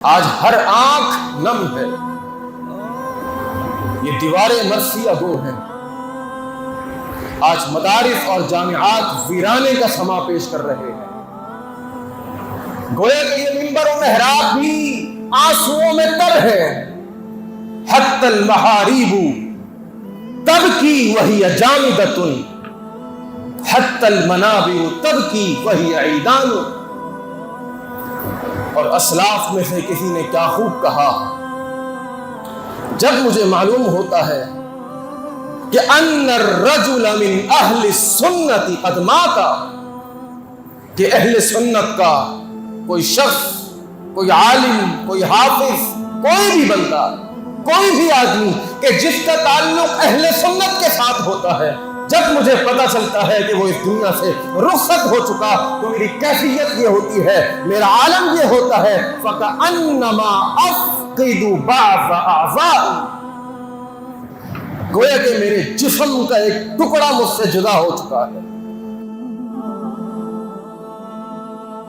آج ہر آنکھ نم ہے، یہ دیواریں مرثیہ گو ہیں۔ آج مدارس اور جامعات ویرانے کا سما پیش کر رہے ہیں۔ گویا کہ یہ منبر و محراب بھی آنسوؤں میں تر ہے۔ حتی المحاریب تبکی وہی جامدۃ، حتی المنابر تبکی وہی عیدان۔ اور اسلاف میں سے کسی نے کیا خوب کہا، جب مجھے معلوم ہوتا ہے کہ ان الرجل من اہل السنت قد مات، کہ اہل سنت کا کوئی شخص، کوئی عالم، کوئی حافظ، کوئی بھی بندہ، کوئی بھی آدمی کہ جس کا تعلق اہل سنت کے ساتھ ہوتا ہے، جب مجھے پتہ چلتا ہے کہ وہ اس دنیا سے رخصت ہو چکا تو میری کیفیت یہ ہوتی ہے، میرا عالم یہ ہوتا ہے فَكَأَنَّمَا أَفْقِدُ بَعْضَ أَعْضَائِي، گویا کہ میرے جسم کا ایک ٹکڑا مجھ سے جدا ہو چکا ہے۔